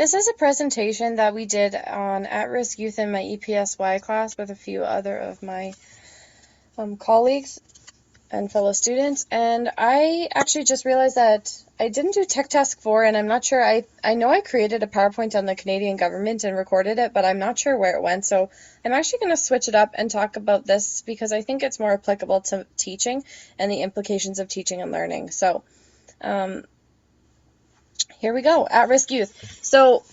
This is a presentation that we did on at-risk youth in my EPSY class with a few other of my colleagues and fellow students, and I actually just realized that I didn't do Tech Task 4, and I'm not sure, I know I created a PowerPoint on the Canadian government and recorded it, but I'm not sure where it went, so I'm actually going to switch it up and talk about this because I think it's more applicable to teaching and the implications of teaching and learning. So here we go, at-risk youth. So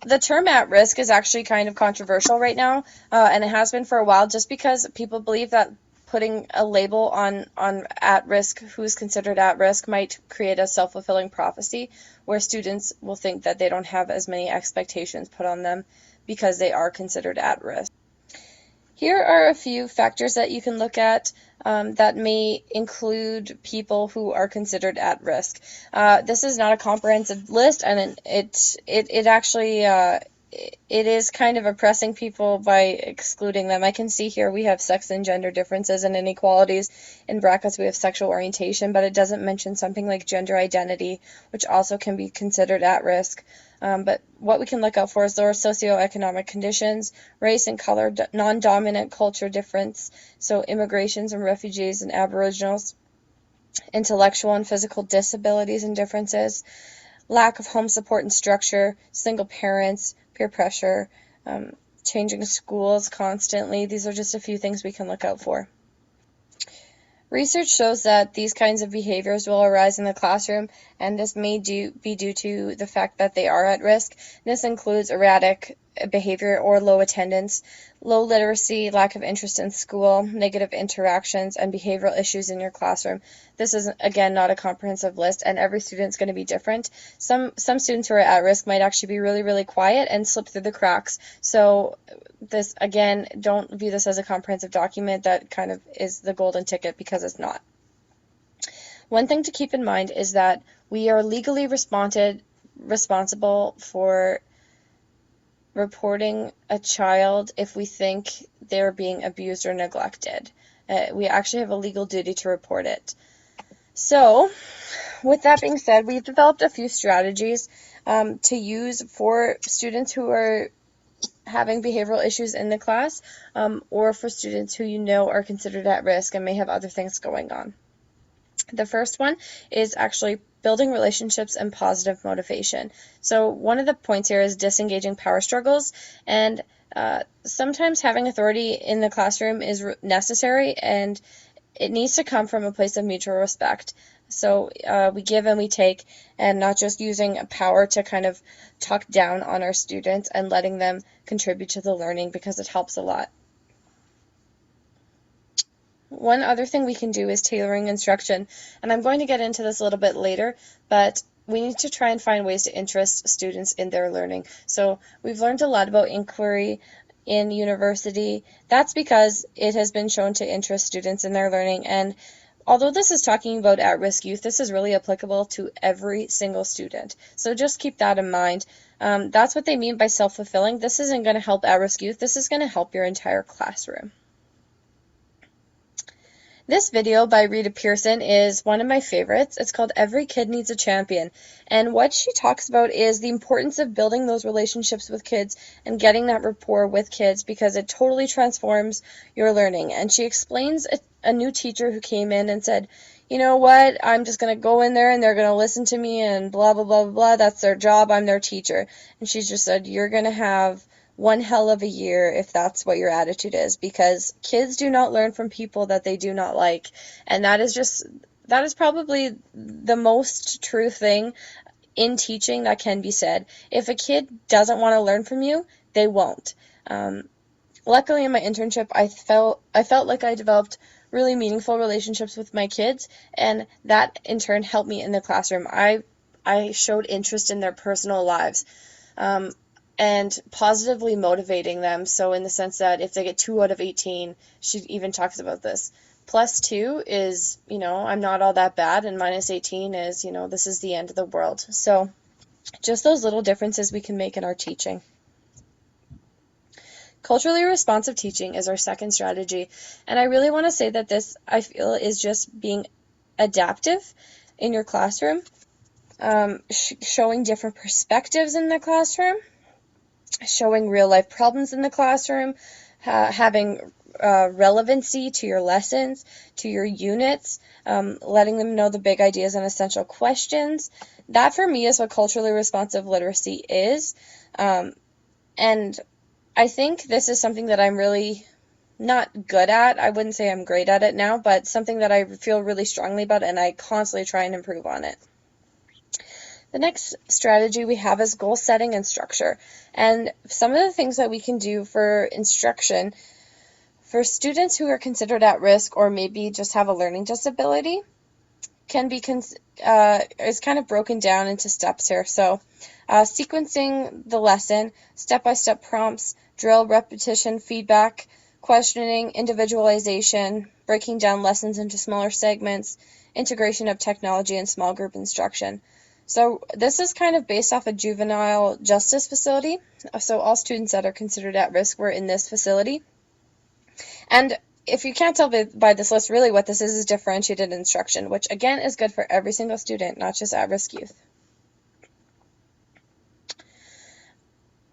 the term at-risk is actually kind of controversial right now, and it has been for a while, just because people believe that putting a label on at-risk, who's considered at-risk, might create a self-fulfilling prophecy where students will think that they don't have as many expectations put on them because they are considered at-risk. Here are a few factors that you can look at that may include people who are considered at risk. This is not a comprehensive list, and it actually it is kind of oppressing people by excluding them. I can see here we have sex and gender differences and inequalities. In brackets we have sexual orientation, but it doesn't mention something like gender identity, which also can be considered at risk. But what we can look out for is lower socioeconomic conditions, race and color, non-dominant culture difference, so immigrations and refugees and aboriginals, intellectual and physical disabilities and differences, lack of home support and structure, single parents, peer pressure, changing schools constantly. These are just a few things we can look out for. Research shows that these kinds of behaviors will arise in the classroom, and this may be due to the fact that they are at risk. This includes erratic behavior or low attendance, low literacy, lack of interest in school, negative interactions, and behavioral issues in your classroom. This is, again, not a comprehensive list, and every student's going to be different. Some students who are at risk might actually be really, really quiet and slip through the cracks. So this, again, don't view this as a comprehensive document that kind of is the golden ticket, because it's not. One thing to keep in mind is that we are legally responsible for reporting a child if we think they're being abused or neglected. We actually have a legal duty to report it. So, with that being said, we've developed a few strategies to use for students who are having behavioral issues in the class, or for students who you know are considered at risk and may have other things going on. The first one is actually building relationships and positive motivation. So one of the points here is disengaging power struggles, and sometimes having authority in the classroom is necessary, and it needs to come from a place of mutual respect. So we give and we take, and not just using power to kind of talk down on our students and letting them contribute to the learning, because it helps a lot. One other thing we can do is tailoring instruction, and I'm going to get into this a little bit later, but we need to try and find ways to interest students in their learning. So we've learned a lot about inquiry in university. That's because it has been shown to interest students in their learning, and although this is talking about at-risk youth, this is really applicable to every single student. So just keep that in mind. That's what they mean by self-fulfilling. This isn't going to help at-risk youth. This is going to help your entire classroom. This video by Rita Pearson is one of my favorites. It's called Every Kid Needs a Champion. And what she talks about is the importance of building those relationships with kids and getting that rapport with kids, because it totally transforms your learning. And she explains a new teacher who came in and said, you know what, I'm just going to go in there and they're going to listen to me and blah, blah, blah, blah. That's their job. I'm their teacher. And she just said, you're going to have one hell of a year if that's what your attitude is, because kids do not learn from people that they do not like, and that is probably the most true thing in teaching that can be said. If a kid doesn't want to learn from you, they won't. Luckily in my internship, I felt like I developed really meaningful relationships with my kids, and that in turn helped me in the classroom. I showed interest in their personal lives, and positively motivating them. So in the sense that if they get 2 out of 18, she even talks about this. +2 is, I'm not all that bad, and -18 is, this is the end of the world. So just those little differences we can make in our teaching. Culturally responsive teaching is our second strategy, and I really want to say that this, I feel, is just being adaptive in your classroom. showing different perspectives in the classroom, showing real life problems in the classroom, having relevancy to your lessons, to your units, letting them know the big ideas and essential questions. That for me is what culturally responsive literacy is. And I think this is something that I'm really not good at. I wouldn't say I'm great at it now, but something that I feel really strongly about, and I constantly try and improve on it. The next strategy we have is goal setting and structure. And some of the things that we can do for instruction for students who are considered at risk or maybe just have a learning disability can be is kind of broken down into steps here. So sequencing the lesson, step-by-step prompts, drill, repetition, feedback, questioning, individualization, breaking down lessons into smaller segments, integration of technology, and small group instruction. So this is kind of based off a juvenile justice facility. So all students that are considered at risk were in this facility. And if you can't tell by this list, really what this is differentiated instruction, which again is good for every single student, not just at-risk youth.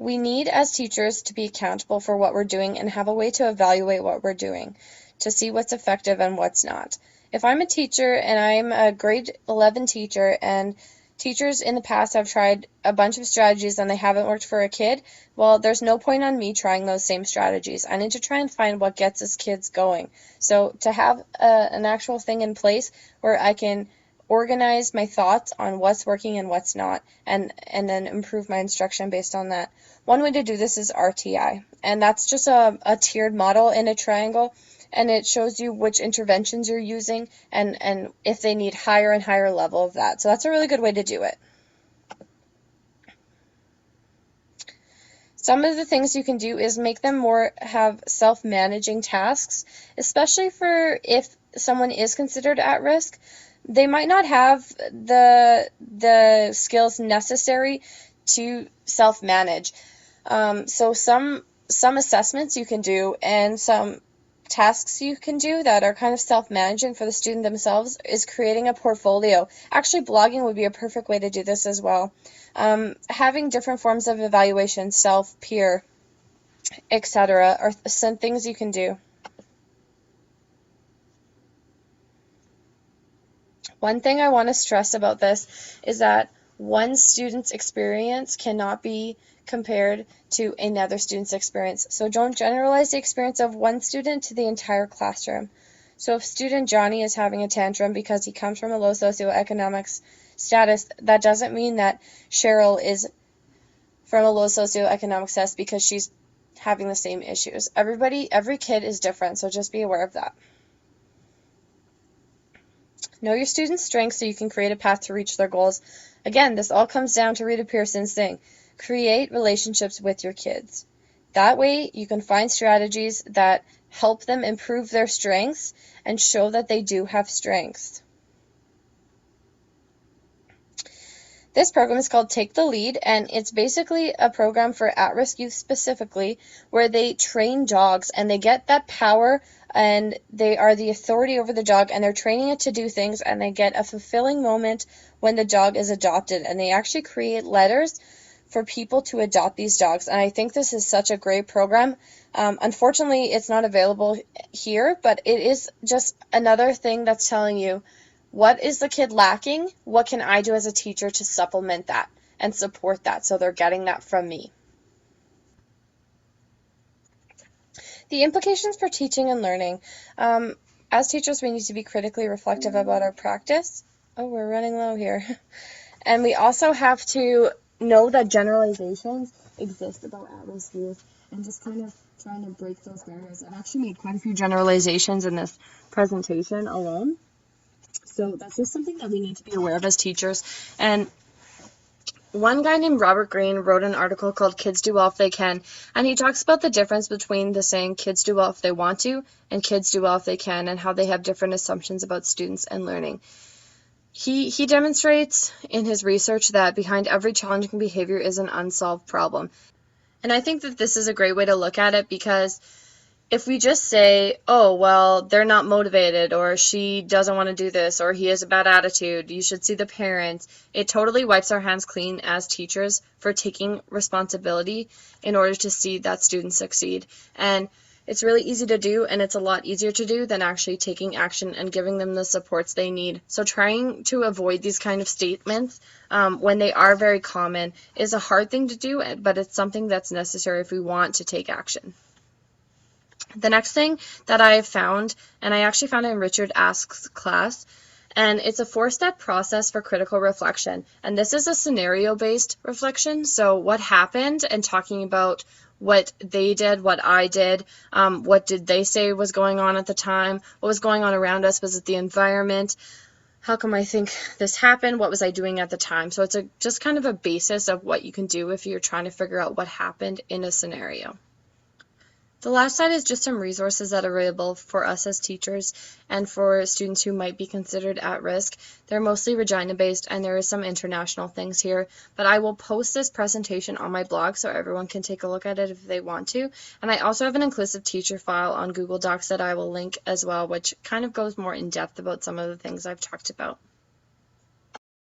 We need, as teachers, to be accountable for what we're doing and have a way to evaluate what we're doing, to see what's effective and what's not. If I'm a teacher and I'm a grade 11 teacher and teachers in the past have tried a bunch of strategies and they haven't worked for a kid, well, there's no point on me trying those same strategies. I need to try and find what gets us kids going. So to have an actual thing in place where I can organize my thoughts on what's working and what's not, and then improve my instruction based on that. One way to do this is RTI, and that's just a tiered model in a triangle, and it shows you which interventions you're using and if they need higher and higher level of that. So that's a really good way to do it. Some of the things you can do is make them have self-managing tasks, especially for if someone is considered at risk. They might not have the skills necessary to self-manage. So some assessments you can do and some tasks you can do that are kind of self-managing for the student themselves is creating a portfolio. Actually, blogging would be a perfect way to do this as well. Having different forms of evaluation, self, peer, etc. are some things you can do. One thing I want to stress about this is that one student's experience cannot be compared to another student's experience. So don't generalize the experience of one student to the entire classroom. So if student Johnny is having a tantrum because he comes from a low socioeconomic status, that doesn't mean that Cheryl is from a low socioeconomic status because she's having the same issues. Every kid is different, so just be aware of that. Know your students' strengths so you can create a path to reach their goals. Again, this all comes down to Rita Pearson's thing. Create relationships with your kids. That way, you can find strategies that help them improve their strengths and show that they do have strengths. This program is called Take the Lead, and it's basically a program for at-risk youth specifically, where they train dogs and they get that power and they are the authority over the dog and they're training it to do things, and they get a fulfilling moment when the dog is adopted, and they actually create letters for people to adopt these dogs. And I think this is such a great program. Unfortunately, it's not available here, but it is just another thing that's telling you, what is the kid lacking? What can I do as a teacher to supplement that and support that so they're getting that from me? The implications for teaching and learning. As teachers, we need to be critically reflective about our practice. Oh, we're running low here. And we also have to know that generalizations exist about at-risk youth and just kind of trying to break those barriers. I've actually made quite a few generalizations in this presentation alone. So that's just something that we need to be aware of as teachers. And one guy named Robert Greene wrote an article called Kids Do Well If They Can, and he talks about the difference between the saying kids do well if they want to and kids do well if they can, and how they have different assumptions about students and learning. He demonstrates in his research that behind every challenging behavior is an unsolved problem. And I think that this is a great way to look at it, because if we just say, oh, well, they're not motivated, or she doesn't want to do this, or he has a bad attitude, you should see the parents, it totally wipes our hands clean as teachers for taking responsibility in order to see that student succeed. And it's really easy to do, and it's a lot easier to do than actually taking action and giving them the supports they need. So trying to avoid these kind of statements when they are very common is a hard thing to do, but it's something that's necessary if we want to take action. The next thing that I found, and I actually found it in Richard Ask's class, and it's a 4-step process for critical reflection. And this is a scenario-based reflection, so what happened, and talking about what they did, what I did, what did they say was going on at the time, what was going on around us, was it the environment, how come I think this happened, what was I doing at the time. So it's just kind of a basis of what you can do if you're trying to figure out what happened in a scenario. The last slide is just some resources that are available for us as teachers and for students who might be considered at risk. They're mostly Regina-based, and there is some international things here, but I will post this presentation on my blog so everyone can take a look at it if they want to. And I also have an inclusive teacher file on Google Docs that I will link as well, which kind of goes more in depth about some of the things I've talked about.